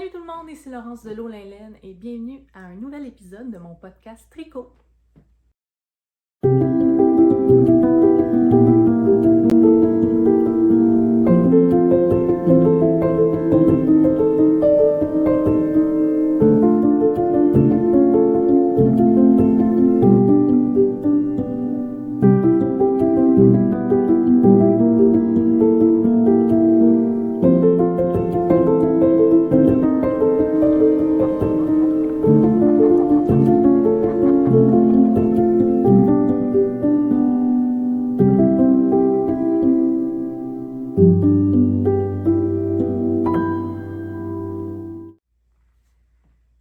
Salut tout le monde, ici Laurence de L'Eau-Laine et bienvenue à un nouvel épisode de mon podcast Tricot.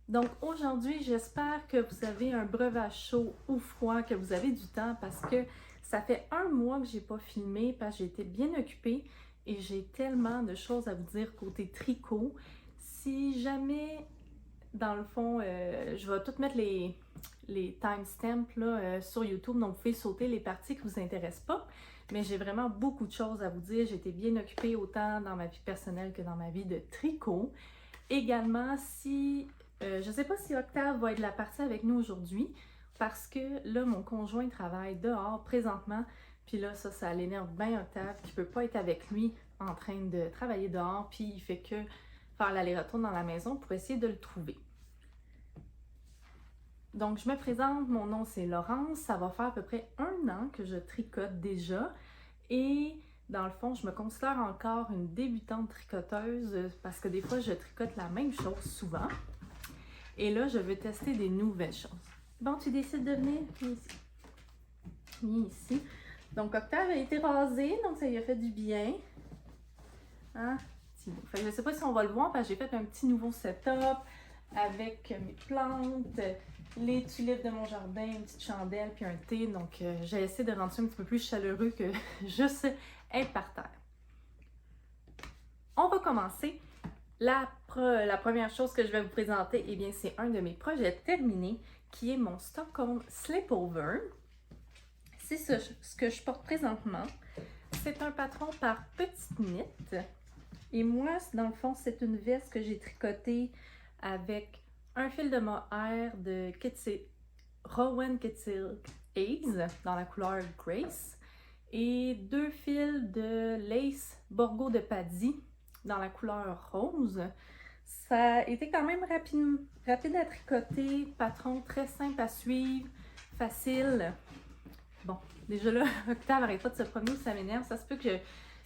Donc aujourd'hui, j'espère que vous avez un breuvage chaud ou froid, que vous avez du temps parce que ça fait un mois que j'ai pas filmé parce que j'ai été bien occupée et j'ai tellement de choses à vous dire côté tricot. Si jamais, dans le fond, je vais tout mettre les timestamps sur YouTube, donc vous pouvez sauter les parties qui vous intéressent pas. Mais j'ai vraiment beaucoup de choses à vous dire. J'ai été bien occupée autant dans ma vie personnelle que dans ma vie de tricot. Également, je ne sais pas si Octave va être la partie avec nous aujourd'hui parce que là, mon conjoint travaille dehors présentement. Puis là, ça l'énerve bien Octave qui ne peut pas être avec lui en train de travailler dehors. Puis il fait que faire l'aller-retour dans la maison pour essayer de le trouver. Donc, je me présente, mon nom c'est Laurence. Ça va faire à peu près 1 an que je tricote déjà. Et dans le fond, je me considère encore une débutante tricoteuse parce que des fois, je tricote la même chose souvent. Et là, je veux tester des nouvelles choses. Bon, tu décides de venir? Viens ici. Viens ici. Donc, Octave a été rasé, donc ça lui a fait du bien. Hein? Fait que je ne sais pas si on va le voir parce que j'ai fait un petit nouveau setup avec mes plantes, les tulipes de mon jardin, une petite chandelle puis un thé. Donc, j'ai essayé de rendre ça un petit peu plus chaleureux que juste être par terre. On va commencer. La première chose que je vais vous présenter, eh bien, c'est un de mes projets terminés qui est mon Stockholm Slipover. C'est ce que je porte présentement. C'est un patron par Petite Knit. Et moi, dans le fond, c'est une veste que j'ai tricotée avec un fil de mohair de Rowan Kitsilk Ace dans la couleur Grace et 2 fils de lace Borgo de Paddy dans la couleur rose. Ça a été quand même rapide à tricoter, patron très simple à suivre, facile. Bon, déjà là, Octave n'arrête pas de se promener, ça m'énerve. Ça se peut que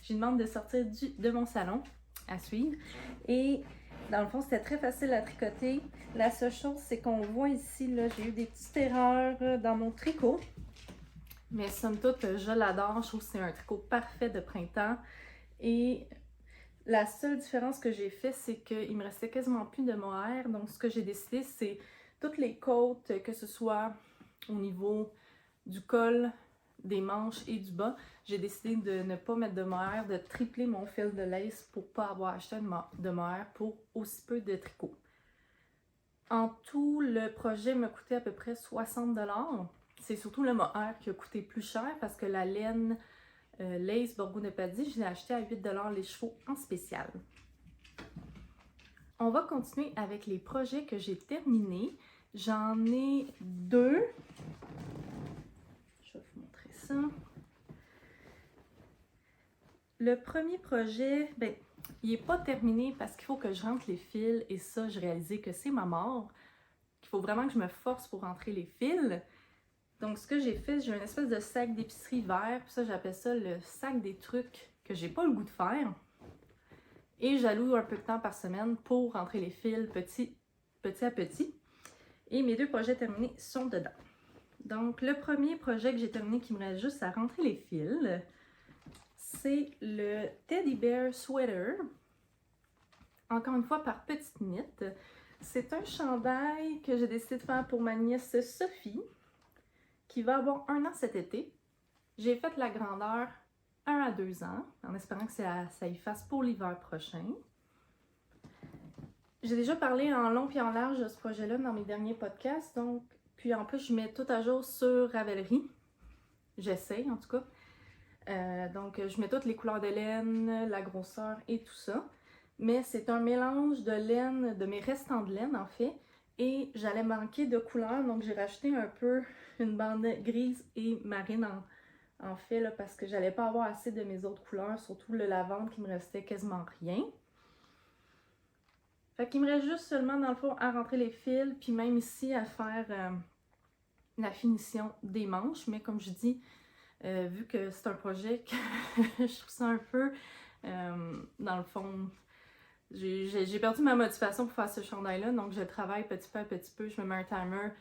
je lui demande de sortir de mon salon à suivre. Et dans le fond, c'était très facile à tricoter. La seule chose, c'est qu'on voit ici, là, j'ai eu des petites erreurs dans mon tricot. Mais somme toute, je l'adore. Je trouve que c'est un tricot parfait de printemps. Et la seule différence que j'ai fait, c'est qu'il me restait quasiment plus de mohair. Donc, ce que j'ai décidé, c'est toutes les côtes, que ce soit au niveau du col, des manches et du bas, j'ai décidé de ne pas mettre de mohair, de tripler mon fil de lace pour ne pas avoir acheté de mohair pour aussi peu de tricot. En tout, le projet m'a coûté à peu près 60 $. C'est surtout le mohair qui a coûté plus cher parce que la laine lace Borgo de Paddy, je l'ai acheté à 8 $ les chevaux en spécial. On va continuer avec les projets que j'ai terminés. J'en ai 2. Je vais vous montrer ça. Le premier projet, il n'est pas terminé parce qu'il faut que je rentre les fils et ça, j'ai réalisé que c'est ma mort. Qu'il faut vraiment que je me force pour rentrer les fils. Donc, ce que j'ai fait, j'ai une espèce de sac d'épicerie vert. Puis ça, j'appelle ça le sac des trucs que j'ai pas le goût de faire. Et j'alloue un peu de temps par semaine pour rentrer les fils petit à petit. Et mes 2 projets terminés sont dedans. Donc, le premier projet que j'ai terminé qui me reste juste à rentrer les fils, c'est le Teddy Bear Sweater. Encore une fois, par Petite Knit. C'est un chandail que j'ai décidé de faire pour ma nièce Sophie, qui va avoir 1 an cet été. J'ai fait la grandeur 1 à 2 ans, en espérant que ça y fasse pour l'hiver prochain. J'ai déjà parlé en long et en large de ce projet-là dans mes derniers podcasts, donc, puis en plus, je mets tout à jour sur Ravelry. J'essaye, en tout cas. Donc, je mets toutes les couleurs de laine, la grosseur et tout ça. mais c'est un mélange de laine, de mes restants de laine en fait, et j'allais manquer de couleur, donc j'ai racheté un peu une bande grise et marine en fait, là, parce que j'allais pas avoir assez de mes autres couleurs, surtout le lavande qui me restait quasiment rien. Fait qu'il me reste juste seulement dans le fond à rentrer les fils, puis même ici à faire la finition des manches, mais comme je dis, vu que c'est un projet que je trouve ça un peu, dans le fond, j'ai perdu ma motivation pour faire ce chandail-là, donc je travaille petit peu à petit peu, je me mets un timer,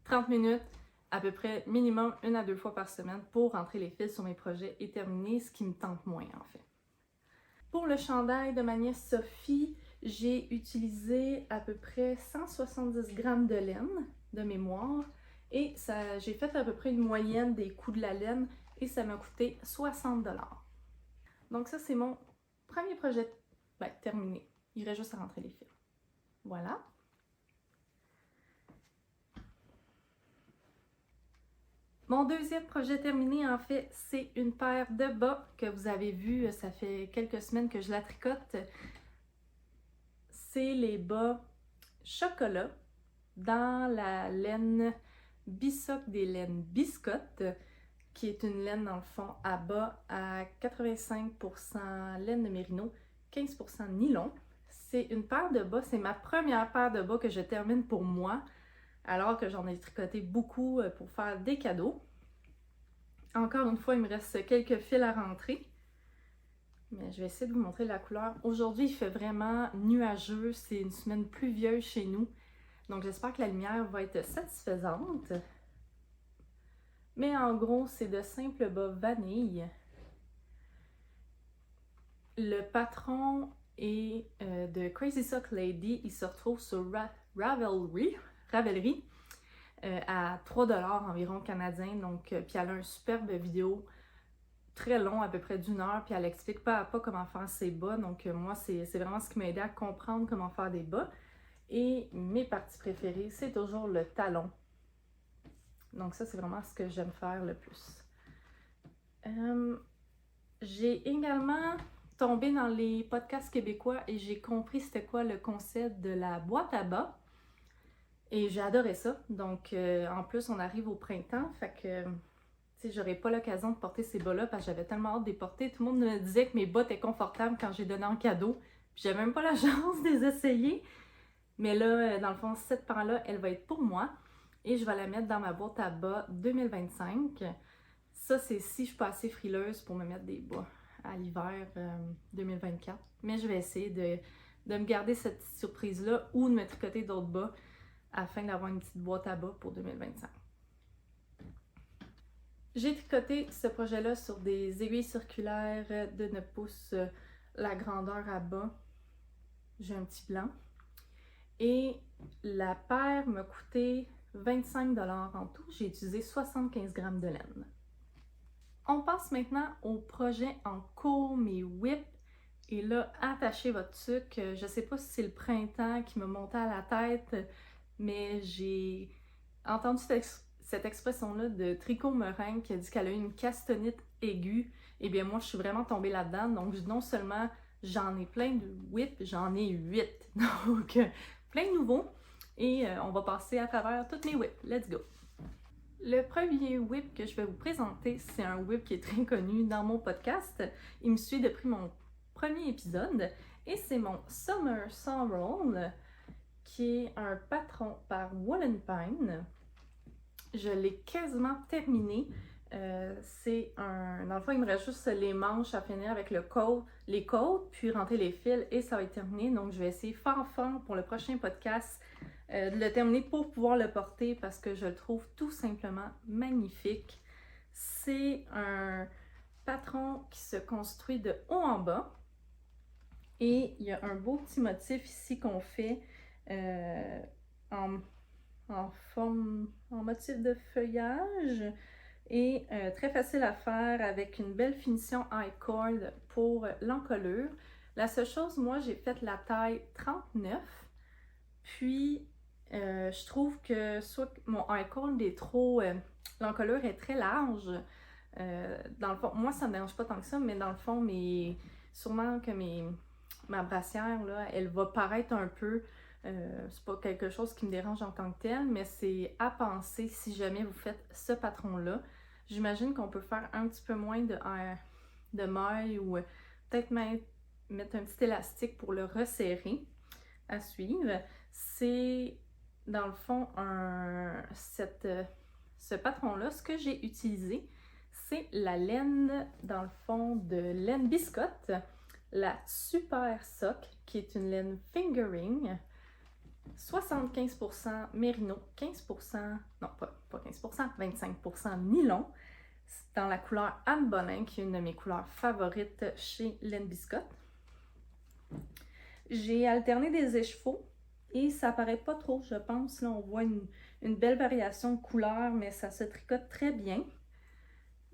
30 minutes, à peu près minimum 1 à 2 fois par semaine pour rentrer les fils sur mes projets et terminer ce qui me tente moins en fait. Pour le chandail de ma nièce Sophie, j'ai utilisé à peu près 170 grammes de laine de mémoire et j'ai fait à peu près une moyenne des coûts de la laine et ça m'a coûté 60 $. Donc ça c'est mon premier projet terminé. Il reste juste à rentrer les fils. Voilà. Mon deuxième projet terminé, en fait, c'est une paire de bas que vous avez vu, ça fait quelques semaines que je la tricote. C'est les bas chocolat dans la laine Bissoc des laines Biscotte, qui est une laine dans le fond à bas à 85% laine de mérino, 15% nylon. C'est une paire de bas, c'est ma première paire de bas que je termine pour moi, alors que j'en ai tricoté beaucoup pour faire des cadeaux. Encore une fois, il me reste quelques fils à rentrer. Mais je vais essayer de vous montrer la couleur. Aujourd'hui, il fait vraiment nuageux. C'est une semaine pluvieuse chez nous. Donc, j'espère que la lumière va être satisfaisante. Mais en gros, c'est de simples bas vanille. Le patron est de Crazy Sock Lady. Il se retrouve sur Ravelry. À 3 $ environ canadiens. Donc, puis elle a un superbe vidéo très long, à peu près d'1 heure, puis elle explique pas à pas comment faire ses bas. Donc, moi, c'est vraiment ce qui m'a aidé à comprendre comment faire des bas. Et mes parties préférées, c'est toujours le talon. Donc, ça, c'est vraiment ce que j'aime faire le plus. J'ai également tombé dans les podcasts québécois et j'ai compris c'était quoi le concept de la boîte à bas. Et j'ai adoré ça. Donc, en plus, on arrive au printemps, fait que, tu sais, j'aurais pas l'occasion de porter ces bas-là parce que j'avais tellement hâte de les porter. Tout le monde me disait que mes bas étaient confortables quand j'ai donné en cadeau. Puis j'avais même pas la chance de les essayer. Mais là, dans le fond, cette paire-là, elle va être pour moi. Et je vais la mettre dans ma boîte à bas 2025. Ça, c'est si je suis pas assez frileuse pour me mettre des bas à l'hiver 2024. Mais je vais essayer de me garder cette petite surprise-là ou de me tricoter d'autres bas afin d'avoir une petite boîte à bas pour 2025. J'ai tricoté ce projet-là sur des aiguilles circulaires de 9 pouces, la grandeur à bas. J'ai un petit blanc. Et la paire m'a coûté 25 $ en tout. J'ai utilisé 75 grammes de laine. On passe maintenant au projet en cours, mes whips. Et là, attachez votre tuque. Je sais pas si c'est le printemps qui me montait à la tête, mais j'ai entendu cette expression-là de tricot meringue qui a dit qu'elle a eu une castanite aiguë. Eh bien, moi, je suis vraiment tombée là-dedans. Donc, non seulement j'en ai plein de whips, j'en ai 8. Donc, plein de nouveaux. Et on va passer à travers toutes mes whips. Let's go! Le premier whip que je vais vous présenter, c'est un whip qui est très connu dans mon podcast. Il me suit depuis mon premier épisode. Et c'est mon Summer Sorrel, qui est un patron par Woolen Pine. Je l'ai quasiment terminé. Dans le fond, il me reste juste les manches à finir avec les côtes, puis rentrer les fils et ça va être terminé. Donc, je vais essayer fort pour le prochain podcast de le terminer pour pouvoir le porter parce que je le trouve tout simplement magnifique. C'est un patron qui se construit de haut en bas et il y a un beau petit motif ici qu'on fait en motif de feuillage et très facile à faire avec une belle finition high cord pour l'encolure. La seule chose, moi j'ai fait la taille 39, puis je trouve que soit mon high cord est trop, l'encolure est très large. Dans le fond, moi ça me dérange pas tant que ça, mais dans le fond, sûrement que mes ma brassière, là, elle va paraître un peu, c'est pas quelque chose qui me dérange en tant que tel, mais c'est à penser si jamais vous faites ce patron-là. J'imagine qu'on peut faire un petit peu moins de mailles ou peut-être mettre un petit élastique pour le resserrer. À suivre, c'est dans le fond ce patron-là. Ce que j'ai utilisé, c'est la laine, dans le fond, de laine biscotte, la Super Sock, qui est une laine fingering, 75% mérino, 15%, non pas 15%, 25% nylon, dans la couleur Anne Boleyn, qui est une de mes couleurs favorites chez Laine Biscotte. J'ai alterné des écheveaux et ça paraît pas trop, je pense. Là, on voit une belle variation de couleurs, mais ça se tricote très bien.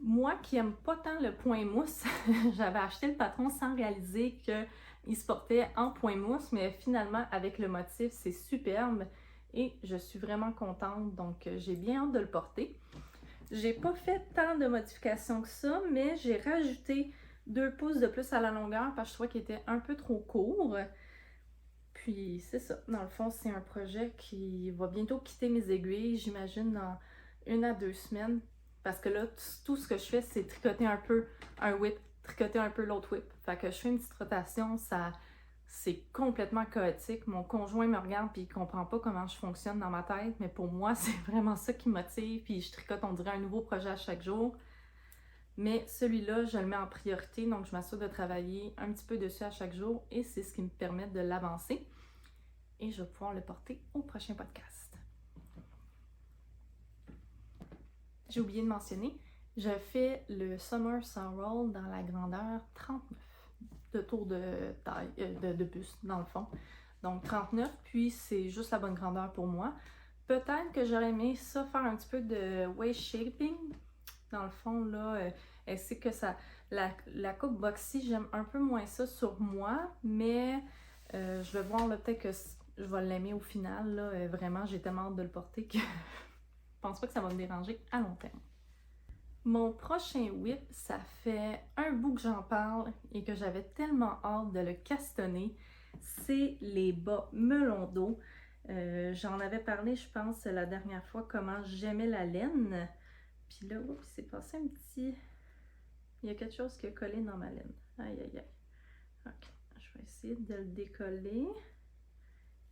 Moi qui aime pas tant le point mousse, j'avais acheté le patron sans réaliser qu'il se portait en point mousse, mais finalement, avec le motif, c'est superbe et je suis vraiment contente, donc j'ai bien hâte de le porter. J'ai pas fait tant de modifications que ça, mais j'ai rajouté 2 pouces de plus à la longueur parce que je trouvais qu'il était un peu trop court. Puis c'est ça, dans le fond, c'est un projet qui va bientôt quitter mes aiguilles, j'imagine dans 1 à 2 semaines. Parce que là, tout ce que je fais, c'est tricoter un peu un whip, tricoter un peu l'autre whip. Fait que je fais une petite rotation, c'est complètement chaotique. Mon conjoint me regarde puis il comprend pas comment je fonctionne dans ma tête, mais pour moi, c'est vraiment ça qui me motive. Puis je tricote, on dirait, un nouveau projet à chaque jour. Mais celui-là, je le mets en priorité, donc je m'assure de travailler un petit peu dessus à chaque jour et c'est ce qui me permet de l'avancer. Et je vais pouvoir le porter au prochain podcast. J'ai oublié de mentionner, je fais le Summer Sorrel dans la grandeur 39 de tour de taille, de buste dans le fond. Donc 39, puis c'est juste la bonne grandeur pour moi. Peut-être que j'aurais aimé ça faire un petit peu de waist shaping. Dans le fond, là, elle sait que ça. La coupe boxy, j'aime un peu moins ça sur moi, mais je vais voir là, peut-être que je vais l'aimer au final. Là, vraiment, j'ai tellement hâte de le porter que je pense pas que ça va me déranger à long terme. Mon prochain whip, ça fait un bout que j'en parle et que j'avais tellement hâte de le castonner. C'est les bas melon d'eau. J'en avais parlé, je pense, la dernière fois, comment j'aimais la laine. Puis là, oups, il s'est passé un petit... Il y a quelque chose qui a collé dans ma laine. Aïe, aïe, aïe. Ok, je vais essayer de le décoller.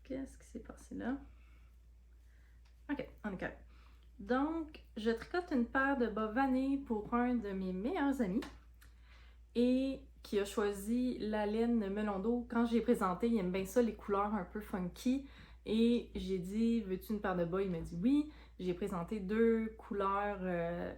Qu'est-ce qui s'est passé là? Ok, on est correct. Donc, je tricote une paire de bas vanille pour un de mes meilleurs amis et qui a choisi la laine melon d'eau. Quand j'ai présenté, il aime bien ça, les couleurs un peu funky. Et j'ai dit, veux-tu une paire de bas? Il m'a dit oui. J'ai présenté 2 couleurs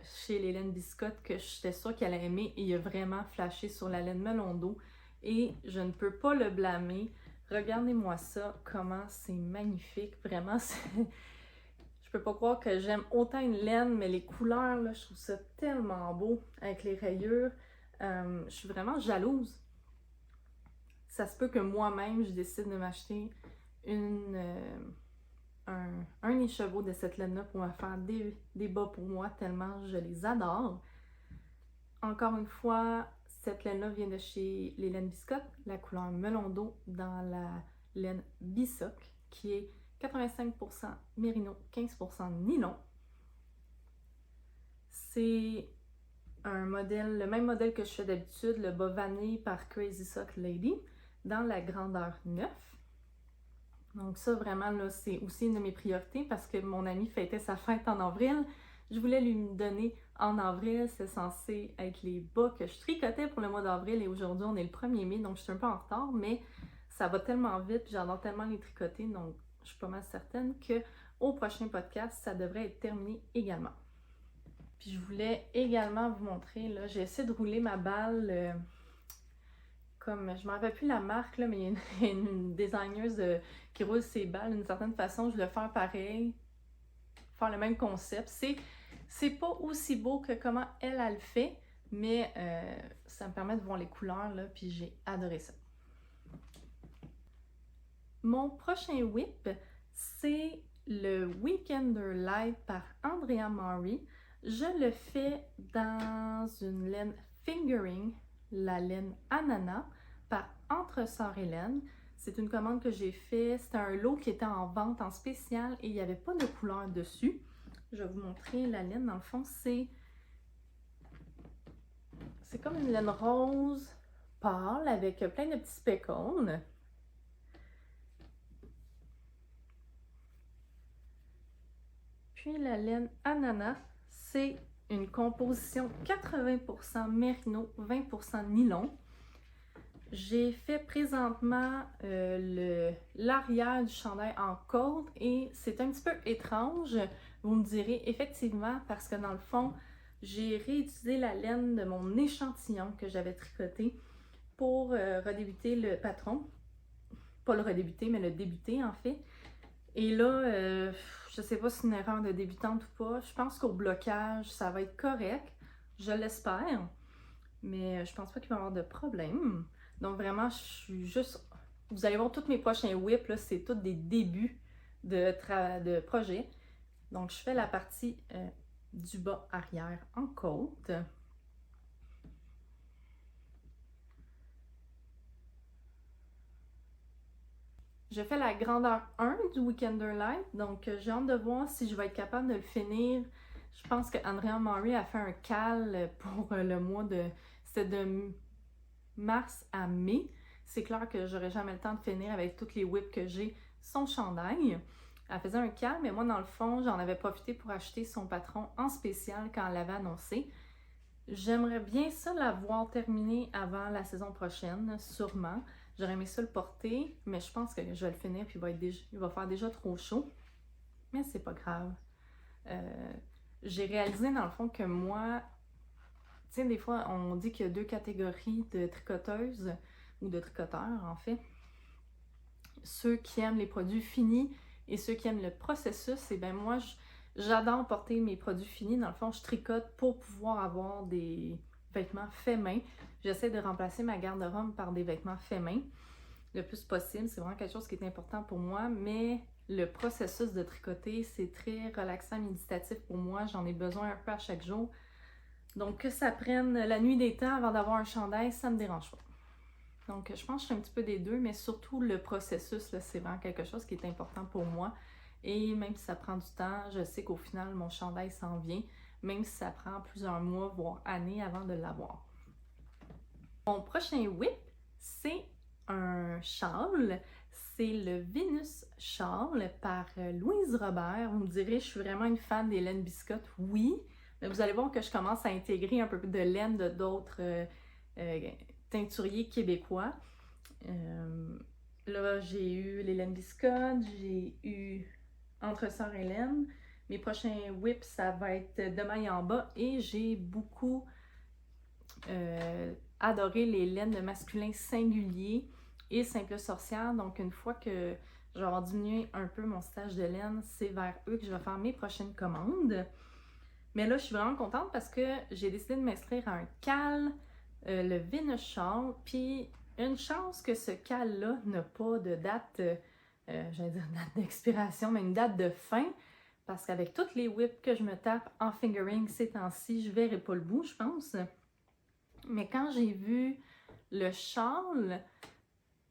chez les laines biscottes que j'étais sûre qu'elle allait aimer et il a vraiment flashé sur la laine melon d'eau. Et je ne peux pas le blâmer. Regardez-moi ça, comment c'est magnifique. Vraiment, je peux pas croire que j'aime autant une laine, mais les couleurs, là, je trouve ça tellement beau avec les rayures. Je suis vraiment jalouse. Ça se peut que moi-même, je décide de m'acheter un écheveau de cette laine-là pour me faire des bas pour moi, tellement je les adore. Encore une fois, cette laine-là vient de chez les laines biscottes, la couleur melon d'eau dans la laine Bisoc, qui est 85% mérino, 15% nylon. C'est un modèle, le même modèle que je fais d'habitude, le bas vanille par Crazy Sock Lady, dans la grandeur 9. Donc ça, vraiment, là, c'est aussi une de mes priorités parce que mon ami fêtait sa fête en avril. Je voulais lui donner en avril, c'est censé être les bas que je tricotais pour le mois d'avril et aujourd'hui, on est le 1er mai, donc je suis un peu en retard, mais ça va tellement vite, j'adore tellement les tricoter, donc je suis pas mal certaine qu'au prochain podcast, ça devrait être terminé également. Puis je voulais également vous montrer, là, j'ai essayé de rouler ma balle... comme, je ne me rappelle plus la marque, là, mais il y a une designeuse qui roule ses balles d'une certaine façon. Je voulais faire pareil, faire le même concept. C'est pas aussi beau que comment elle le fait, mais ça me permet de voir les couleurs, là, puis j'ai adoré ça. Mon prochain whip, c'est le Weekender Light par Andrea Maury. Je le fais dans une laine fingering, la laine ananas, par Entre Sœurs Hélène. C'est une commande que j'ai faite. C'était un lot qui était en vente en spécial et il n'y avait pas de couleur dessus. Je vais vous montrer la laine. Dans le fond, c'est comme une laine rose pâle avec plein de petits spécones. Puis la laine ananas, c'est une composition 80% mérino, 20% nylon. J'ai fait présentement l'arrière du chandail en côte et c'est un petit peu étrange, vous me direz, effectivement, parce que dans le fond, j'ai réutilisé la laine de mon échantillon que j'avais tricoté pour redébuter le patron. Pas le redébuter, mais le débuter en fait. Et là, je sais pas si c'est une erreur de débutante ou pas. Je pense qu'au blocage, ça va être correct. Je l'espère. Mais je pense pas qu'il va y avoir de problème. Donc vraiment, je suis juste... Vous allez voir tous mes prochains whips, là, c'est tous des débuts de projet. Donc je fais la partie du bas arrière en côte. Je fais la grandeur 1 du Weekender Light, donc j'ai hâte de voir si je vais être capable de le finir. Je pense que Andrea Murray a fait un cal pour le mois de... C'était de mars à mai. C'est clair que j'aurais jamais le temps de finir avec toutes les whips que j'ai son chandail. Elle faisait un cal, mais moi dans le fond, j'en avais profité pour acheter son patron en spécial quand elle l'avait annoncé. J'aimerais bien ça l'avoir terminé avant la saison prochaine, sûrement. J'aurais aimé ça le porter, mais je pense que je vais le finir puis il va faire déjà trop chaud. Mais c'est pas grave. J'ai réalisé dans le fond que moi, tu sais, des fois on dit qu'il y a deux catégories de tricoteuses ou de tricoteurs en fait. Ceux qui aiment les produits finis et ceux qui aiment le processus. Et bien moi, j'adore porter mes produits finis. Dans le fond, je tricote pour pouvoir avoir des vêtements faits main. J'essaie de remplacer ma garde-robe par des vêtements faits main le plus possible. C'est vraiment quelque chose qui est important pour moi, mais le processus de tricoter, c'est très relaxant, méditatif pour moi. J'en ai besoin un peu à chaque jour. Donc que ça prenne la nuit des temps avant d'avoir un chandail, ça me dérange pas. Donc je pense que je suis un petit peu des deux, mais surtout le processus, c'est vraiment quelque chose qui est important pour moi. Et même si ça prend du temps, je sais qu'au final, mon chandail s'en vient, même si ça prend plusieurs mois, voire années avant de l'avoir. Mon prochain whip, c'est un châle. C'est le Venus Châle par Louise Robert. Vous me direz, je suis vraiment une fan des laines biscottes. Oui, mais vous allez voir que je commence à intégrer un peu de laine de d'autres teinturiers québécois. Là, j'ai eu les laines biscottes, j'ai eu Entre Sœurs Hélène. Mes prochains whips, ça va être de maille en bas et j'ai beaucoup adoré les laines de masculin singulier et simple sorcière. Donc, une fois que je vais avoir diminué un peu mon stage de laine, c'est vers eux que je vais faire mes prochaines commandes. Mais là, je suis vraiment contente parce que j'ai décidé de m'inscrire à un cal, le Venus Châle. Puis, une chance que ce cal-là n'a pas de date, j'allais dire date d'expiration, mais une date de fin. Parce qu'avec toutes les whips que je me tape en fingering ces temps-ci, je verrai pas le bout, je pense. Mais quand j'ai vu le châle,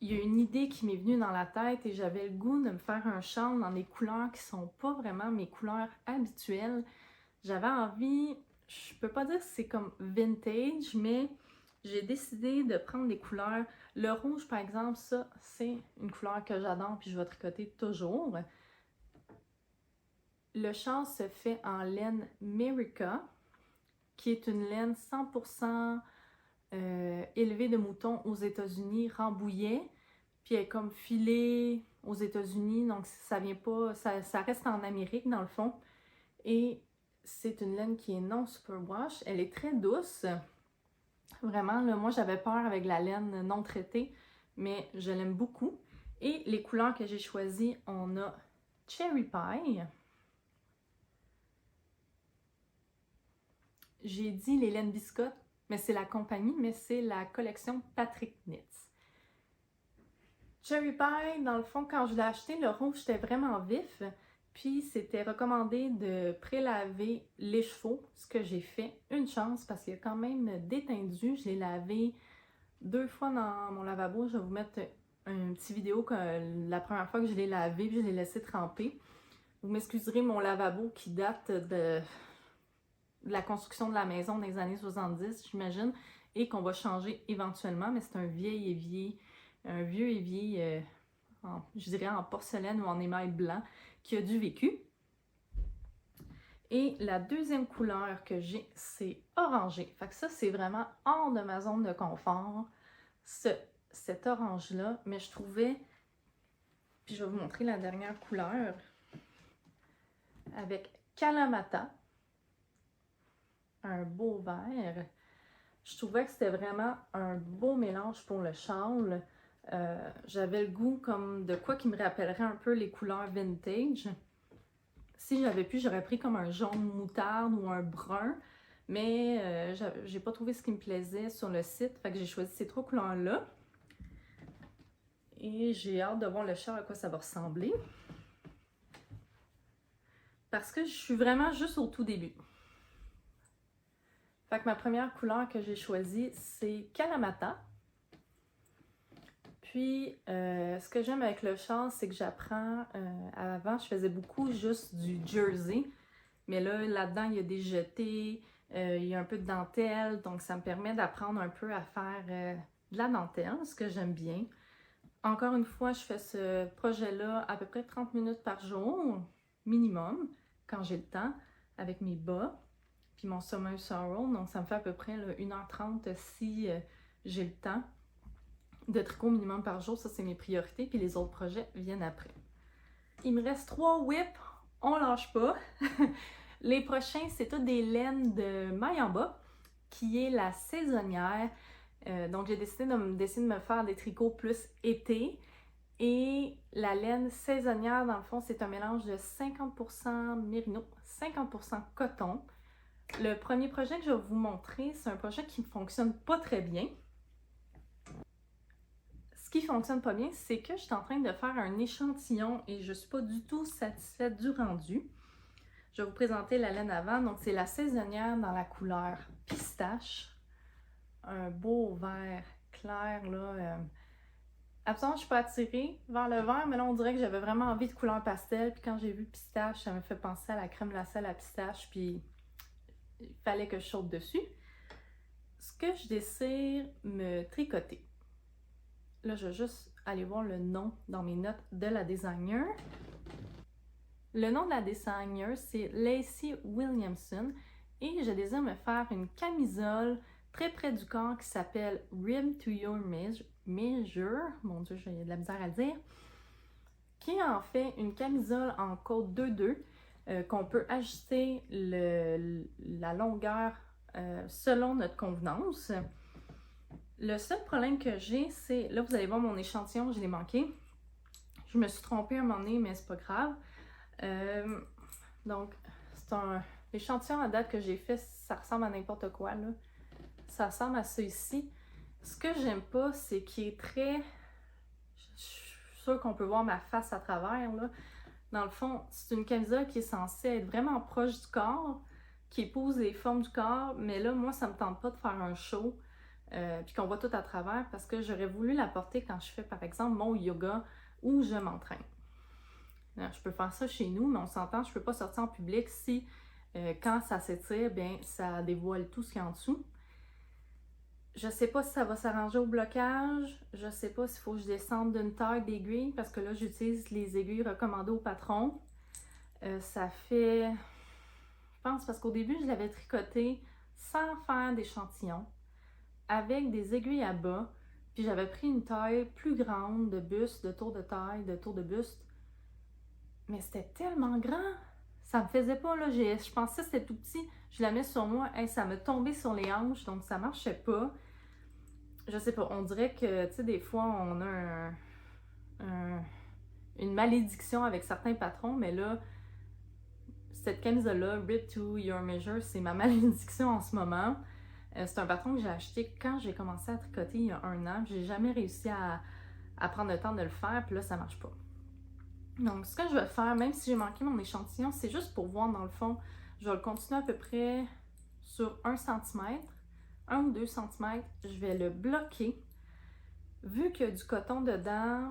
il y a une idée qui m'est venue dans la tête et j'avais le goût de me faire un châle dans des couleurs qui sont pas vraiment mes couleurs habituelles. J'avais envie, je peux pas dire que c'est comme vintage, mais j'ai décidé de prendre des couleurs. Le rouge, par exemple, ça, c'est une couleur que j'adore puis je vais tricoter toujours. Le châle se fait en laine Merica, qui est une laine 100% élevée de mouton aux États-Unis, Rambouillet, puis elle est comme filée aux États-Unis, donc ça vient pas, ça reste en Amérique dans le fond. Et c'est une laine qui est non superwash, elle est très douce. Vraiment, là, moi j'avais peur avec la laine non traitée, mais je l'aime beaucoup. Et les couleurs que j'ai choisies, on a Cherry Pie. J'ai dit les laines biscottes, mais c'est la compagnie, mais c'est la collection Patrick Knits. Cherry Pie, dans le fond, quand je l'ai acheté, le rouge était vraiment vif. Puis c'était recommandé de prélaver les chevaux, ce que j'ai fait. Une chance parce qu'il a quand même détendu. Je l'ai lavé 2 fois dans mon lavabo. Je vais vous mettre une petite vidéo que la première fois que je l'ai lavé puis je l'ai laissé tremper. Vous m'excuserez, mon lavabo qui date de la construction de la maison des années 70, j'imagine, et qu'on va changer éventuellement, mais c'est un vieux évier, je dirais en porcelaine ou en émail blanc, qui a du vécu. Et la deuxième couleur que j'ai, c'est orangé. Fait que ça, c'est vraiment hors de ma zone de confort, cet orange-là. Mais je trouvais, puis je vais vous montrer la dernière couleur, avec Kalamata, un beau vert. Je trouvais que c'était vraiment un beau mélange pour le châle. J'avais le goût comme de quoi qui me rappellerait un peu les couleurs vintage. Si j'avais pu, j'aurais pris comme un jaune moutarde ou un brun, mais j'ai pas trouvé ce qui me plaisait sur le site, fait que j'ai choisi ces 3 couleurs-là. Et j'ai hâte de voir le châle à quoi ça va ressembler. Parce que je suis vraiment juste au tout début. Fait que ma première couleur que j'ai choisie, c'est Kalamata. Puis, ce que j'aime avec le châle, c'est que j'apprends, avant, je faisais beaucoup juste du jersey, mais là-dedans, il y a des jetés, il y a un peu de dentelle, donc ça me permet d'apprendre un peu à faire de la dentelle, ce que j'aime bien. Encore une fois, je fais ce projet-là à peu près 30 minutes par jour, minimum, quand j'ai le temps, avec mes bas, puis mon Summer Sorrow, donc ça me fait à peu près là, 1h30 si j'ai le temps. De tricot minimum par jour, ça c'est mes priorités, puis les autres projets viennent après. Il me reste 3 whips, on lâche pas. Les prochains, c'est tous des laines de maille en bas, qui est la saisonnière. Donc j'ai décidé de me faire des tricots plus été. Et la laine saisonnière, dans le fond, c'est un mélange de 50% mérino, 50% coton. Le premier projet que je vais vous montrer, c'est un projet qui ne fonctionne pas très bien. Ce qui fonctionne pas bien, c'est que je suis en train de faire un échantillon et je suis pas du tout satisfaite du rendu. Je vais vous présenter la laine avant. Donc, c'est la saisonnière dans la couleur pistache. Un beau vert clair, là. Absolument, je suis pas attirée vers le vert, mais là, on dirait que j'avais vraiment envie de couleur pastel. Puis quand j'ai vu pistache, ça me fait penser à la crème glacée à la pistache. Puis, il fallait que je saute dessus. Ce que je désire me tricoter. Là, je vais juste aller voir le nom dans mes notes de la designer. Le nom de la designer, c'est Lacey Williamson. Et je désire me faire une camisole très près du corps qui s'appelle Rib to Your Measure. Mon Dieu, j'ai de la misère à dire. Qui est en fait une camisole en côte 2-2 qu'on peut ajuster la longueur selon notre convenance. Le seul problème que j'ai, c'est, là vous allez voir mon échantillon, je l'ai manqué. Je me suis trompée à un moment donné, mais c'est pas grave. Donc, c'est un échantillon à date que j'ai fait, ça ressemble à n'importe quoi, là. Ça ressemble à ça ici. Ce que j'aime pas, c'est qu'il est très... Je suis sûre qu'on peut voir ma face à travers, là. Dans le fond, c'est une camisole qui est censée être vraiment proche du corps, qui épouse les formes du corps, mais là, moi, ça me tente pas de faire un show. Puis qu'on voit tout à travers parce que j'aurais voulu la porter quand je fais par exemple mon yoga ou je m'entraîne. Je peux faire ça chez nous, mais on s'entend, je peux pas sortir en public si quand ça s'étire, bien ça dévoile tout ce qu'il y a en dessous. Je sais pas si ça va s'arranger au blocage, je sais pas s'il faut que je descende d'une taille d'aiguille parce que là j'utilise les aiguilles recommandées au patron. Ça fait, je pense parce qu'au début je l'avais tricoté sans faire d'échantillon, avec des aiguilles à bas, puis j'avais pris une taille plus grande de buste, de tour de taille, de tour de buste. Mais c'était tellement grand, ça me faisait pas, là, je pensais que c'était tout petit, je la mets sur moi, hey, ça me tombait sur les hanches, donc ça marchait pas. Je sais pas, on dirait que, tu sais, des fois, on a une malédiction avec certains patrons, mais là, cette camisole-là, Rib to Your Measure, c'est ma malédiction en ce moment. C'est un patron que j'ai acheté quand j'ai commencé à tricoter il y a 1 an. J'ai jamais réussi à prendre le temps de le faire, puis là, ça marche pas. Donc, ce que je vais faire, même si j'ai manqué mon échantillon, c'est juste pour voir dans le fond. Je vais le continuer à peu près sur 1 cm, 1 ou 2 cm. Je vais le bloquer Vu qu'il y a du coton dedans,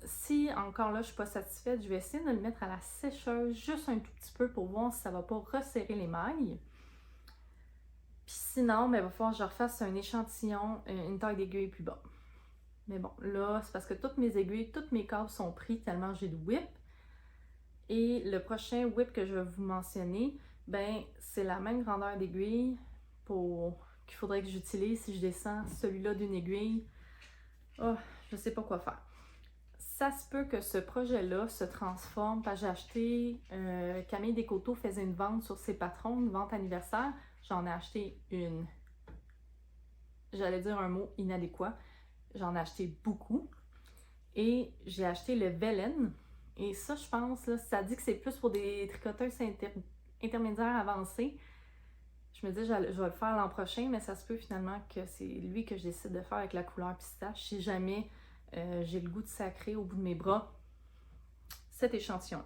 si encore là je suis pas satisfaite, je vais essayer de le mettre à la sécheuse juste un tout petit peu pour voir si ça va pas resserrer les mailles. Puis sinon, ben, il va falloir que je refasse un échantillon, une taille d'aiguille plus bas. Mais bon, là, c'est parce que toutes mes aiguilles, toutes mes câbles sont pris tellement j'ai de whip. Et le prochain whip que je vais vous mentionner, ben c'est la même grandeur d'aiguille qu'il faudrait que j'utilise si je descends celui-là d'une aiguille. Oh, je sais pas quoi faire. Ça se peut que ce projet-là se transforme parce que j'ai acheté, Camille Descoteaux faisait une vente sur ses patrons, une vente anniversaire. J'en ai acheté une, j'allais dire un mot inadéquat, j'en ai acheté beaucoup. Et j'ai acheté le Velen. Et ça, je pense, là, ça dit que c'est plus pour des tricoteuses intermédiaires avancées. Je me dis, je vais le faire l'an prochain, mais ça se peut finalement que c'est lui que je décide de faire avec la couleur pistache. Si jamais j'ai le goût de sacrer au bout de mes bras cet échantillon.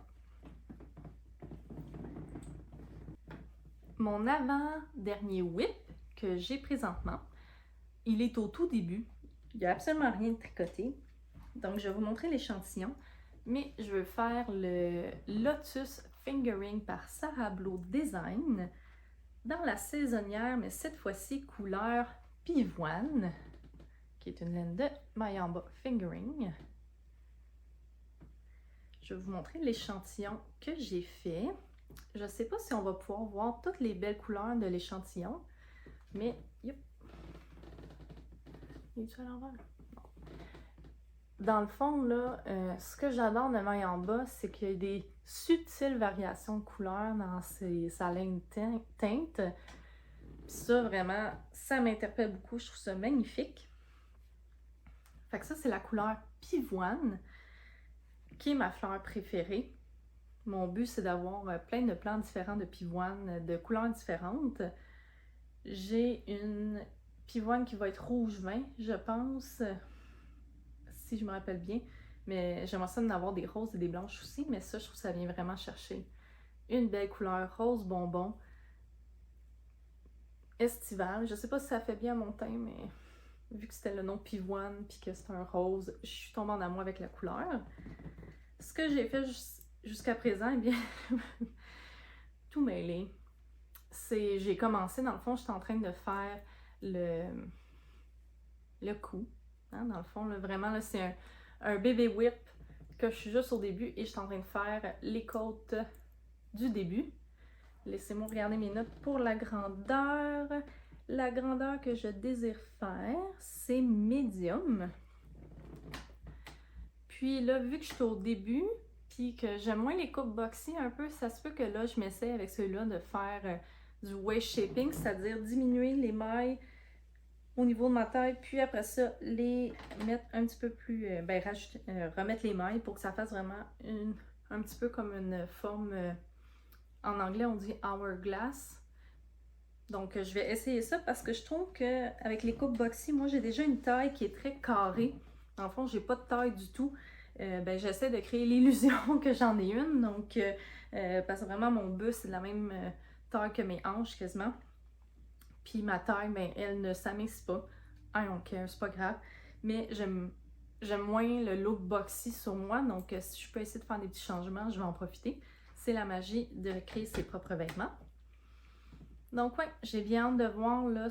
Mon avant-dernier whip que j'ai présentement, il est au tout début. Il n'y a absolument rien de tricoté. Donc, je vais vous montrer l'échantillon. Mais je veux faire le Lotus Fingering par Sarah Blow Design dans la saisonnière, mais cette fois-ci couleur pivoine, qui est une laine de Mayamba Fingering. Je vais vous montrer l'échantillon que j'ai fait. Je ne sais pas si on va pouvoir voir toutes les belles couleurs de l'échantillon, mais yep. Il est à l'envers? Dans le fond, là, ce que j'adore de Mayamba, c'est qu'il y a des subtiles variations de couleurs dans sa ligne teinte. Puis ça, vraiment, ça m'interpelle beaucoup. Je trouve ça magnifique. Fait que ça, c'est la couleur pivoine, qui est ma fleur préférée. Mon but, c'est d'avoir plein de plants différents de pivoine, de couleurs différentes. J'ai une pivoine qui va être rouge vin, je pense, si je me rappelle bien. Mais j'aimerais ça d'en avoir des roses et des blanches aussi, mais ça, je trouve que ça vient vraiment chercher une belle couleur rose bonbon, estivale. Je sais pas si ça fait bien à mon teint, mais vu que c'était le nom pivoine puis que c'est un rose, je suis tombée en amour avec la couleur. Ce que j'ai fait jusqu'à présent, eh bien, tout mêlé. J'ai commencé, dans le fond, j'étais en train de faire le cou. Hein, dans le fond, là, vraiment, là, c'est un bébé whip que je suis juste au début et je suis en train de faire les côtes du début. Laissez-moi regarder mes notes pour la grandeur. La grandeur que je désire faire, c'est médium. Puis là, vu que je suis au début, puis que j'aime moins les coupes boxy un peu, ça se peut que là, je m'essaie avec celui-là de faire du waist shaping, c'est-à-dire diminuer les mailles au niveau de ma taille, puis après ça, les mettre un petit peu plus, remettre les mailles pour que ça fasse vraiment un petit peu comme une forme, en anglais on dit hourglass. Donc je vais essayer ça parce que je trouve qu'avec les coupes boxy, moi j'ai déjà une taille qui est très carrée. En fond, j'ai pas de taille du tout. J'essaie de créer l'illusion que j'en ai une. Donc, parce que vraiment, mon buste, c'est de la même taille que mes hanches quasiment. Puis ma taille, ben, elle ne s'amixe pas. I don't care, c'est pas grave. Mais j'aime moins le look boxy sur moi. Donc, si je peux essayer de faire des petits changements, je vais en profiter. C'est la magie de créer ses propres vêtements. Donc, ouais, j'ai bien hâte de voir là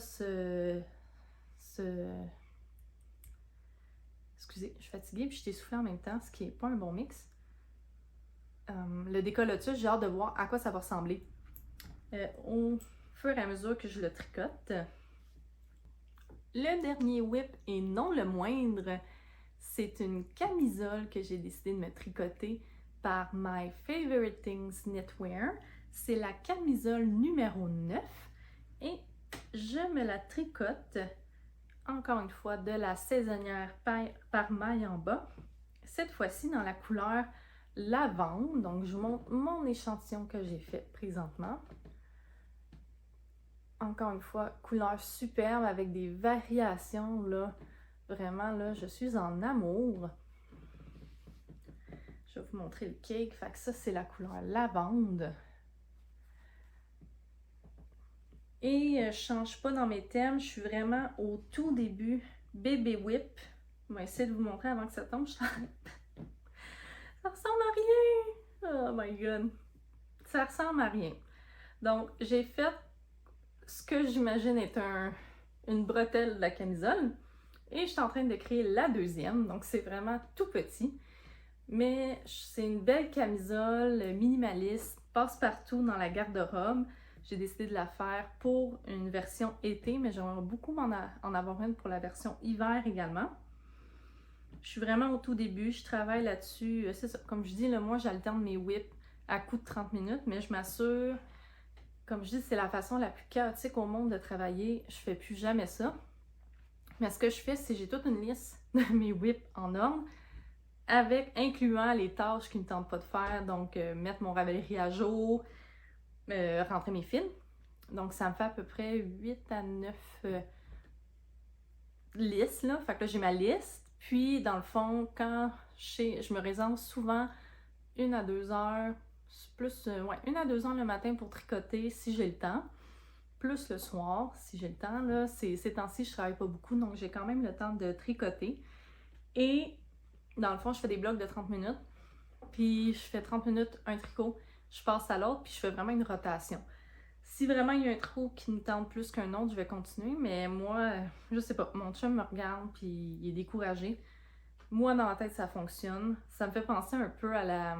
Excusez, je suis fatiguée puis je t'ai soufflé en même temps, ce qui n'est pas un bon mix. Le décolletage, j'ai hâte de voir à quoi ça va ressembler au fur et à mesure que je le tricote. Le dernier whip, et non le moindre, c'est une camisole que j'ai décidé de me tricoter par My Favorite Things Knitwear. C'est la camisole numéro 9 et je me la tricote encore une fois de la saisonnière par Mayamba. Cette fois-ci dans la couleur lavande. Donc je vous montre mon échantillon que j'ai fait présentement. Encore une fois, couleur superbe avec des variations là. Vraiment là, je suis en amour. Je vais vous montrer le cake. Fait que ça, c'est la couleur lavande. Et je change pas dans mes thèmes. Je suis vraiment au tout début Baby Whip. Je vais essayer de vous montrer avant que ça tombe. Ça ressemble à rien! Oh my god! Ça ressemble à rien. Donc, j'ai fait ce que j'imagine est une bretelle de la camisole. Et je suis en train de créer la deuxième. Donc, c'est vraiment tout petit. Mais c'est une belle camisole minimaliste, passe-partout dans la garde-robe. J'ai décidé de la faire pour une version été, mais j'aimerais beaucoup en avoir une pour la version hiver également. Je suis vraiment au tout début, je travaille là-dessus. C'est ça, comme je dis, là, moi j'alterne mes whips à coup de 30 minutes, mais je m'assure, comme je dis, c'est la façon la plus chaotique au monde de travailler. Je fais plus jamais ça. Mais ce que je fais, c'est que j'ai toute une liste de mes whips en ordre, incluant les tâches qui ne me tentent pas de faire, donc mettre mon ravellerie à jour, rentrer mes fils. Donc ça me fait à peu près 8 à 9 listes, là. Fait que là, j'ai ma liste. Puis, dans le fond, quand je me réserve souvent 1 à 2 heures, plus, 1 à 2 heures le matin pour tricoter si j'ai le temps. Plus le soir, si j'ai le temps. Là, ces temps-ci, je travaille pas beaucoup, donc j'ai quand même le temps de tricoter. Et dans le fond, je fais des blocs de 30 minutes. Puis, je fais 30 minutes, un tricot. Je passe à l'autre, puis je fais vraiment une rotation. Si vraiment il y a un trou qui me tente plus qu'un autre, je vais continuer. Mais moi, je sais pas, mon chum me regarde, puis il est découragé. Moi, dans ma tête, ça fonctionne. Ça me fait penser un peu à la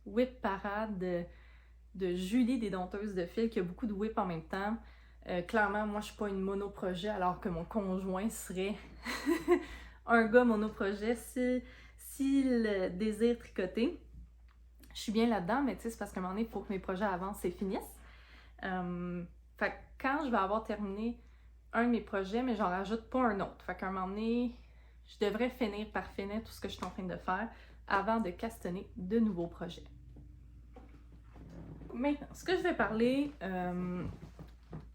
whip parade de Julie des Dompteuses de fil, qui a beaucoup de whip en même temps. Clairement, moi, je suis pas une monoprojet, alors que mon conjoint serait un gars monoprojet s'il désire tricoter. Je suis bien là-dedans, mais tu sais, c'est parce qu'à un moment donné, il faut que mes projets avancent et finissent. Fait que quand je vais avoir terminé un de mes projets, mais j'en rajoute pas un autre. Fait qu'à un moment donné, je devrais finir par finir tout ce que je suis en train de faire avant de castonner de nouveaux projets. Maintenant, ce que je vais parler,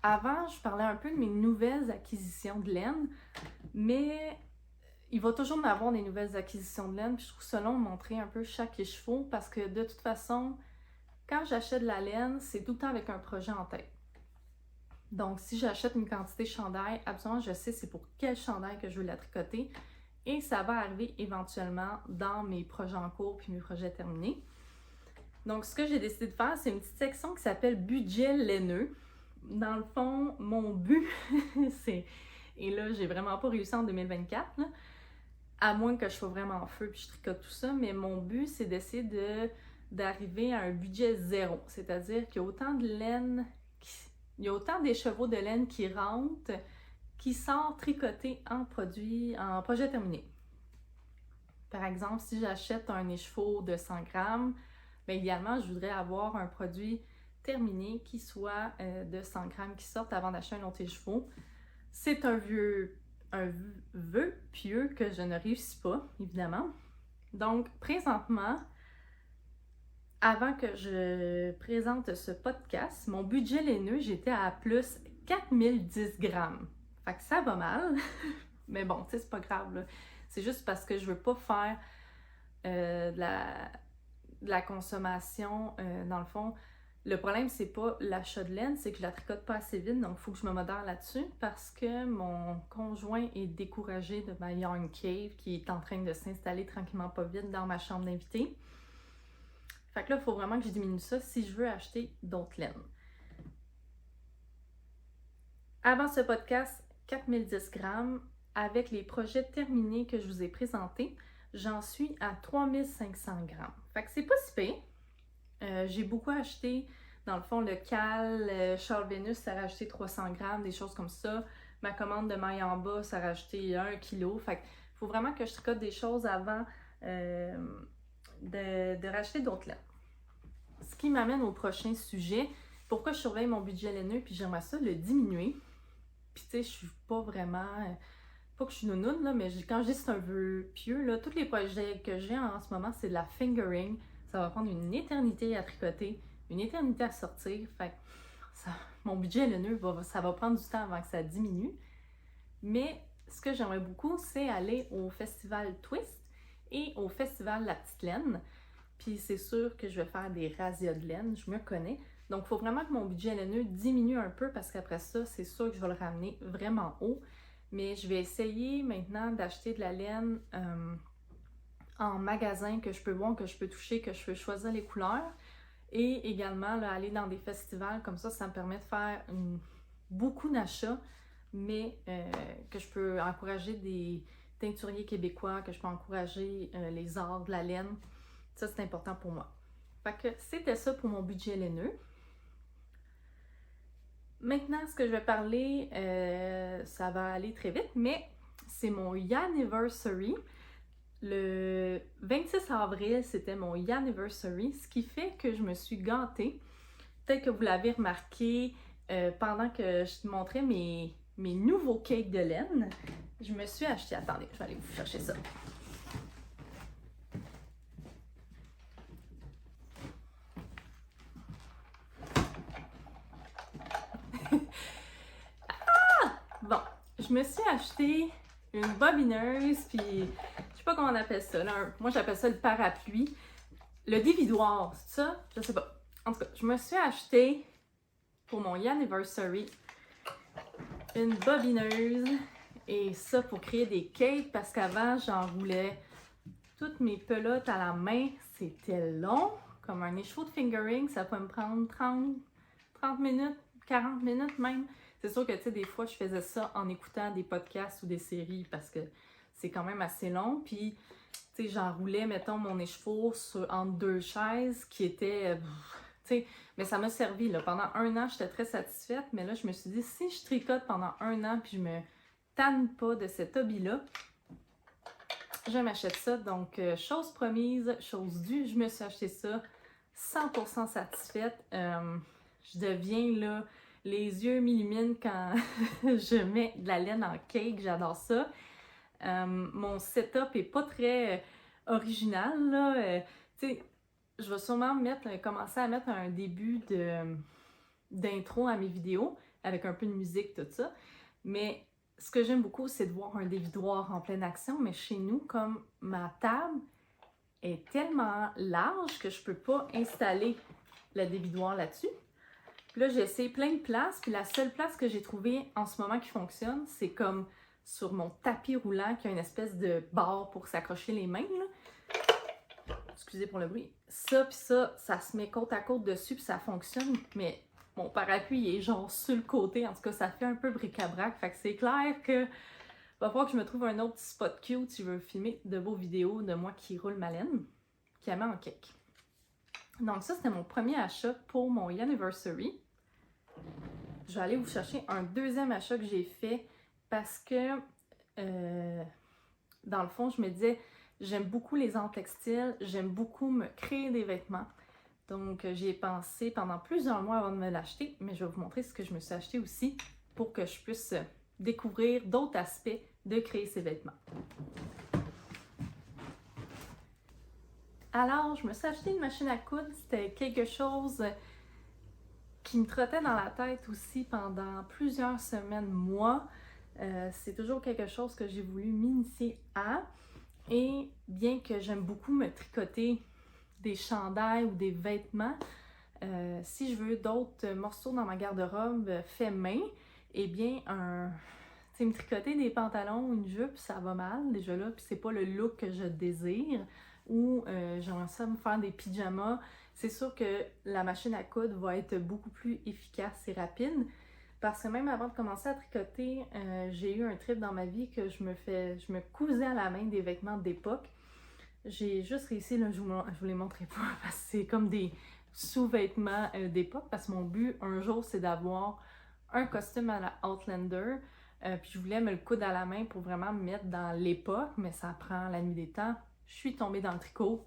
avant, je parlais un peu de mes nouvelles acquisitions de laine, mais il va toujours m'avoir des nouvelles acquisitions de laine, puis je trouve ça long de montrer un peu chaque écheveau, parce que de toute façon, quand j'achète de la laine, c'est tout le temps avec un projet en tête. Donc, si j'achète une quantité de chandail, absolument, je sais c'est pour quel chandail que je veux la tricoter, et ça va arriver éventuellement dans mes projets en cours puis mes projets terminés. Donc, ce que j'ai décidé de faire, c'est une petite section qui s'appelle budget laineux. Dans le fond, mon but, c'est... Et là, j'ai vraiment pas réussi en 2024, là, à moins que je sois vraiment en feu puis je tricote tout ça, mais mon but, c'est d'essayer d'arriver à un budget zéro. C'est-à-dire qu'il y a autant de laine, il y a autant d'écheveaux de laine qui rentrent, qui sortent tricotés en projet terminé. Par exemple, si j'achète un écheveau de 100 grammes, bien, idéalement, je voudrais avoir un produit terminé qui soit de 100 grammes qui sorte avant d'acheter un autre écheveau. C'est un vœu pieux que je ne réussis pas, évidemment. Donc, présentement, avant que je présente ce podcast, mon budget laineux, j'étais à plus 4010 grammes. Fait que ça va mal, mais bon, tu sais, c'est pas grave, là. C'est juste parce que je veux pas faire de la consommation, dans le fond. Le problème, c'est pas l'achat de laine, c'est que je la tricote pas assez vite, donc il faut que je me modère là-dessus parce que mon conjoint est découragé de ma Yarn Cave qui est en train de s'installer tranquillement pas vite dans ma chambre d'invité. Fait que là, il faut vraiment que je diminue ça si je veux acheter d'autres laines. Avant ce podcast, 4010 grammes, avec les projets terminés que je vous ai présentés, j'en suis à 3500 grammes. Fait que c'est pas si pire. J'ai beaucoup acheté, dans le fond, le Cal, Charles Vénus, ça a rajouté 300 grammes, des choses comme ça. Ma commande de maille en bas, ça a rajouté 1 kg. Fait qu'il faut vraiment que je tricote des choses avant de racheter d'autres laines. Ce qui m'amène au prochain sujet. Pourquoi je surveille mon budget laineux puis j'aimerais ça le diminuer. Puis tu sais, je suis pas vraiment... pas que je suis nounoune, là, mais quand je dis c'est un vœu pieux, là, tous les projets que j'ai en ce moment, c'est de la fingering. Ça va prendre une éternité à tricoter, une éternité à sortir. Fait que mon budget laineux, ça va prendre du temps avant que ça diminue. Mais ce que j'aimerais beaucoup, c'est aller au festival Twist et au festival La Petite Laine. Puis c'est sûr que je vais faire des razzias de laine, je me connais. Donc il faut vraiment que mon budget laineux diminue un peu parce qu'après ça, c'est sûr que je vais le ramener vraiment haut. mais je vais essayer maintenant d'acheter de la laine en magasin que je peux voir, que je peux toucher, que je peux choisir les couleurs. Et également, là, aller dans des festivals, comme ça me permet de faire beaucoup d'achats, mais que je peux encourager des teinturiers québécois, que je peux encourager les arts de la laine. Ça, c'est important pour moi. Fait que c'était ça pour mon budget laineux. Maintenant, ce que je vais parler, ça va aller très vite, mais c'est mon Yanniversary. Le 26 avril, c'était mon Yanniversary, ce qui fait que je me suis gâtée. Peut-être que vous l'avez remarqué pendant que je te montrais mes nouveaux cakes de laine. Je me suis acheté, attendez, je vais aller vous chercher ça. Bon, je me suis acheté une bobineuse, puis je sais pas comment on appelle ça. Là, moi, j'appelle ça le parapluie. Le dévidoir, c'est ça? Je sais pas. En tout cas, je me suis acheté pour mon Yanniversary une bobineuse. Et ça pour créer des cakes, parce qu'avant, j'enroulais toutes mes pelotes à la main. C'était long, comme un écheveau de fingering. Ça peut me prendre 30 minutes, 40 minutes même. C'est sûr que, tu sais, des fois, je faisais ça en écoutant des podcasts ou des séries parce que c'est quand même assez long. Puis, tu sais, j'enroulais, mettons, mon écheveau entre deux chaises qui étaient... tu sais, mais ça m'a servi, là. Pendant 1 an, j'étais très satisfaite. Mais là, je me suis dit, si je tricote pendant 1 an puis je me tanne pas de cet hobby-là, je m'achète ça. Donc, chose promise, chose due, je me suis acheté ça 100% satisfaite. Je deviens, là... Les yeux m'illuminent quand je mets de la laine en cake, j'adore ça. Mon setup est pas très original, là. Tu sais, je vais sûrement commencer à mettre un début d'intro à mes vidéos, avec un peu de musique, tout ça. Mais ce que j'aime beaucoup, c'est de voir un dévidoir en pleine action. Mais chez nous, comme ma table est tellement large que je peux pas installer le dévidoir là-dessus. Puis là, j'ai essayé plein de places, puis la seule place que j'ai trouvée en ce moment qui fonctionne, c'est comme sur mon tapis roulant qui a une espèce de barre pour s'accrocher les mains, là. Excusez pour le bruit. Ça, puis ça se met côte à côte dessus, puis ça fonctionne, mais mon parapluie il est genre sur le côté. En tout cas, ça fait un peu bric-à-brac. Fait que c'est clair que va falloir que je me trouve un autre spot cute si je veux filmer de beaux vidéos de moi qui roule ma laine, qui la met en cake. Donc ça, c'était mon premier achat pour mon Yanniversary. Je vais aller vous chercher un deuxième achat que j'ai fait parce que, dans le fond, je me disais, j'aime beaucoup les arts textiles, j'aime beaucoup me créer des vêtements. Donc, j'y ai pensé pendant plusieurs mois avant de me l'acheter, mais je vais vous montrer ce que je me suis acheté aussi pour que je puisse découvrir d'autres aspects de créer ces vêtements. Alors, je me suis acheté une machine à coudre. C'était quelque chose qui me trottait dans la tête aussi pendant plusieurs semaines, mois. C'est toujours quelque chose que j'ai voulu m'initier à. Et bien que j'aime beaucoup me tricoter des chandails ou des vêtements, si je veux d'autres morceaux dans ma garde-robe fait main, eh bien, me tricoter des pantalons ou une jupe, ça va mal déjà là, puis c'est pas le look que je désire. Ou j'aimerais ça me faire des pyjamas. C'est sûr que la machine à coudre va être beaucoup plus efficace et rapide parce que même avant de commencer à tricoter, j'ai eu un trip dans ma vie que je me cousais à la main des vêtements d'époque. J'ai juste réussi, là, je vous les montrerai pas parce que c'est comme des sous-vêtements d'époque parce que mon but un jour c'est d'avoir un costume à la Outlander. Puis je voulais me le coudre à la main pour vraiment me mettre dans l'époque, mais ça prend la nuit des temps. Je suis tombée dans le tricot.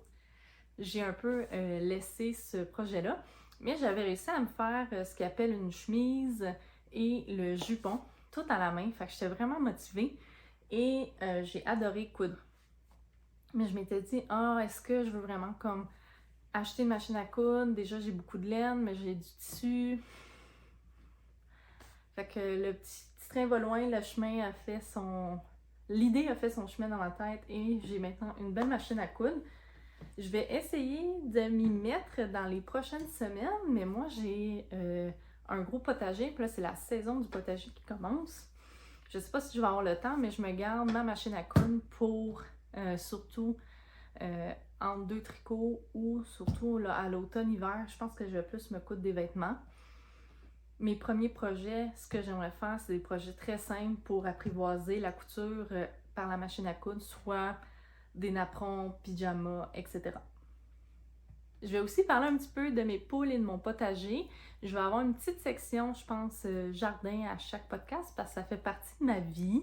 J'ai un peu laissé ce projet-là. Mais j'avais réussi à me faire ce qu'on appelle une chemise et le jupon, tout à la main. Fait que j'étais vraiment motivée et j'ai adoré coudre. Mais je m'étais dit, est-ce que je veux vraiment comme acheter une machine à coudre? Déjà, j'ai beaucoup de laine, mais j'ai du tissu. Fait que le petit train va loin, l'idée a fait son chemin dans ma tête et j'ai maintenant une belle machine à coudre. Je vais essayer de m'y mettre dans les prochaines semaines, mais moi j'ai un gros potager, puis là c'est la saison du potager qui commence. Je sais pas si je vais avoir le temps, mais je me garde ma machine à coudre pour surtout entre 2 tricots ou surtout là, à l'automne-hiver, je pense que je vais plus me coudre des vêtements. Mes premiers projets, ce que j'aimerais faire, c'est des projets très simples pour apprivoiser la couture par la machine à coudre, soit des napperons, pyjamas, etc. Je vais aussi parler un petit peu de mes poules et de mon potager. Je vais avoir une petite section, je pense, jardin à chaque podcast parce que ça fait partie de ma vie.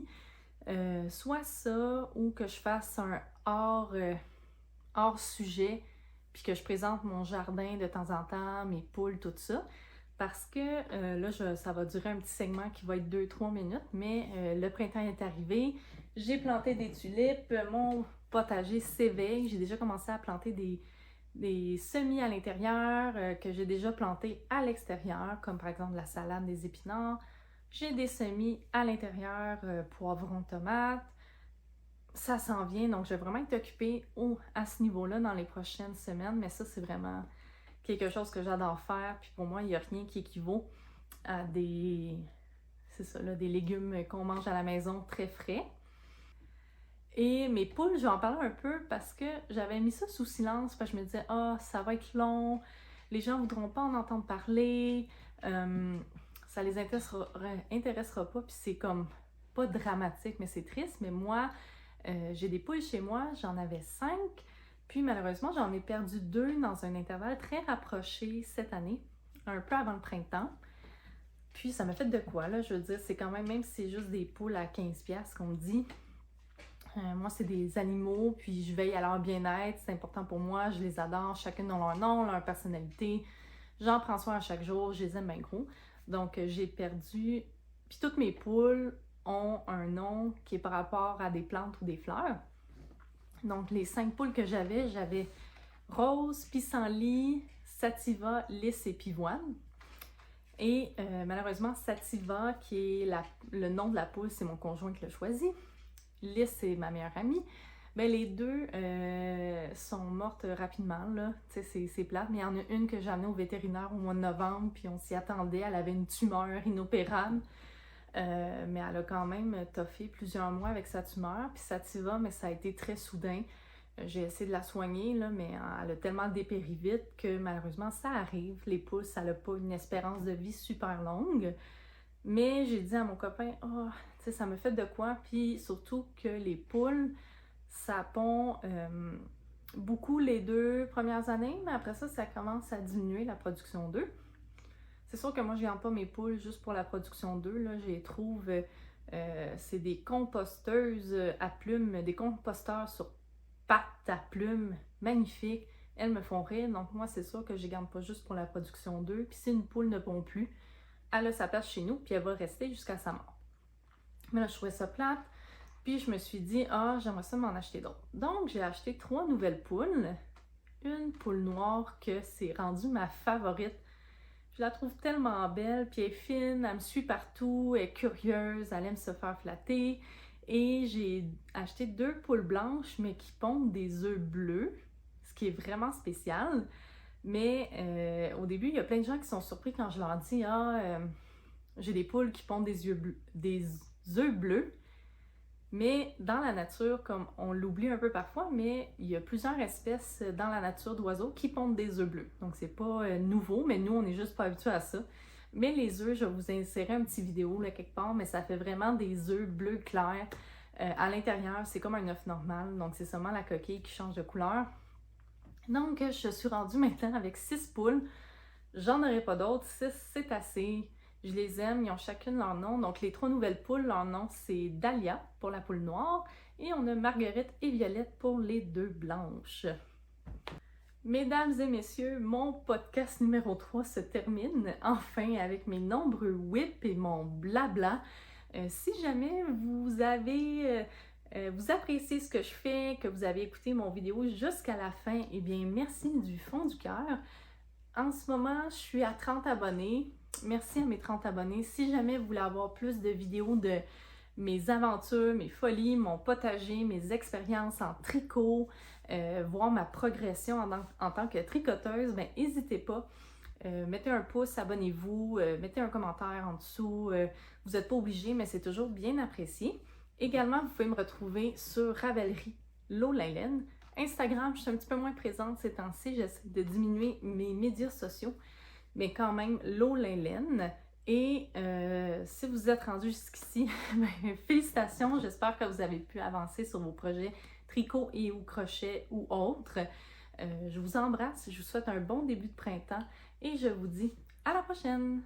Soit ça ou que je fasse un hors sujet puis que je présente mon jardin de temps en temps, mes poules, tout ça. Parce que là, ça va durer un petit segment qui va être 2-3 minutes, mais le printemps est arrivé. J'ai planté des tulipes, mon potager s'éveille. J'ai déjà commencé à planter des semis à l'intérieur que j'ai déjà plantés à l'extérieur, comme par exemple la salade des épinards. J'ai des semis à l'intérieur, poivrons, tomates. Ça s'en vient, donc je vais vraiment être occupée à ce niveau-là dans les prochaines semaines, mais ça, c'est vraiment quelque chose que j'adore faire. Puis pour moi, il n'y a rien qui équivaut à c'est ça, là, des légumes qu'on mange à la maison très frais. Et mes poules, je vais en parler un peu parce que j'avais mis ça sous silence parce que je me disais, ça va être long, les gens ne voudront pas en entendre parler, ça les intéressera pas, puis c'est comme pas dramatique, mais c'est triste. Mais moi, j'ai des poules chez moi, j'en avais 5, puis malheureusement, j'en ai perdu 2 dans un intervalle très rapproché cette année, un peu avant le printemps. Puis ça m'a fait de quoi, là, je veux dire, c'est quand même si c'est juste des poules à 15$ qu'on me dit, moi, c'est des animaux, puis je veille à leur bien-être, c'est important pour moi, je les adore, chacune dans leur nom, leur personnalité. J'en prends soin à chaque jour, je les aime bien gros. Donc, j'ai perdu... Puis toutes mes poules ont un nom qui est par rapport à des plantes ou des fleurs. Donc, les 5 poules que j'avais Rose, Pissenlit, Sativa, Lys et Pivoine. Et malheureusement, Sativa, qui est le nom de la poule, c'est mon conjoint qui l'a choisi. Lys, c'est ma meilleure amie. Ben, les 2 sont mortes rapidement, là. Tu sais, c'est plate, mais il y en a une que j'ai amenée au vétérinaire au mois de novembre, puis on s'y attendait, elle avait une tumeur inopérable. Mais elle a quand même toffé plusieurs mois avec sa tumeur, puis Sativa, mais ça a été très soudain. J'ai essayé de la soigner, là, mais elle a tellement dépéri vite que malheureusement, ça arrive. Les poules, ça n'a pas une espérance de vie super longue. Mais j'ai dit à mon copain, tu sais, ça me fait de quoi, puis surtout que les poules, ça pond beaucoup les 2 premières années, mais après ça, ça commence à diminuer la production d'œufs. C'est sûr que moi, je ne garde pas mes poules juste pour la production d'œufs, là, je les trouve, c'est des composteuses à plumes, des composteurs sur pattes à plumes, magnifiques. Elles me font rire, donc moi, c'est sûr que je les garde pas juste pour la production d'œufs, puis si une poule ne pond plus, elle a sa place chez nous, puis elle va rester jusqu'à sa mort. Mais là, je trouvais ça plate, puis je me suis dit, j'aimerais ça m'en acheter d'autres. Donc, j'ai acheté 3 nouvelles poules. Une poule noire que c'est rendu ma favorite. Je la trouve tellement belle, puis elle est fine, elle me suit partout, elle est curieuse, elle aime se faire flatter. Et j'ai acheté 2 poules blanches, mais qui pondent des œufs bleus, ce qui est vraiment spécial. Mais au début, il y a plein de gens qui sont surpris quand je leur dis j'ai des poules qui pondent des œufs bleus. Mais dans la nature, comme on l'oublie un peu parfois, mais il y a plusieurs espèces dans la nature d'oiseaux qui pondent des œufs bleus. Donc c'est pas nouveau, mais nous, on n'est juste pas habitués à ça. Mais les œufs, je vais vous insérer un petit vidéo là quelque part, mais ça fait vraiment des œufs bleus clairs. À l'intérieur, c'est comme un œuf normal, donc c'est seulement la coquille qui change de couleur. Donc, je suis rendue maintenant avec 6 poules. J'en aurai pas d'autres. 6, c'est assez. Je les aime. Ils ont chacune leur nom. Donc, les 3 nouvelles poules, leur nom, c'est Dahlia pour la poule noire. Et on a Marguerite et Violette pour les 2 blanches. Mesdames et messieurs, mon podcast numéro 3 se termine enfin avec mes nombreux whips et mon blabla. Si jamais vous avez... vous appréciez ce que je fais, que vous avez écouté mon vidéo jusqu'à la fin, eh bien merci du fond du cœur. En ce moment, je suis à 30 abonnés. Merci à mes 30 abonnés. Si jamais vous voulez avoir plus de vidéos de mes aventures, mes folies, mon potager, mes expériences en tricot, voir ma progression en tant que tricoteuse, ben n'hésitez pas. Mettez un pouce, abonnez-vous, mettez un commentaire en dessous. Vous n'êtes pas obligé, mais c'est toujours bien apprécié. Également, vous pouvez me retrouver sur Ravelry Lolaine. Instagram, je suis un petit peu moins présente ces temps-ci. J'essaie de diminuer mes médias sociaux, mais quand même Lolaine. Et si vous êtes rendu jusqu'ici, félicitations. J'espère que vous avez pu avancer sur vos projets tricot et ou crochet ou autres. Je vous embrasse, je vous souhaite un bon début de printemps et je vous dis à la prochaine!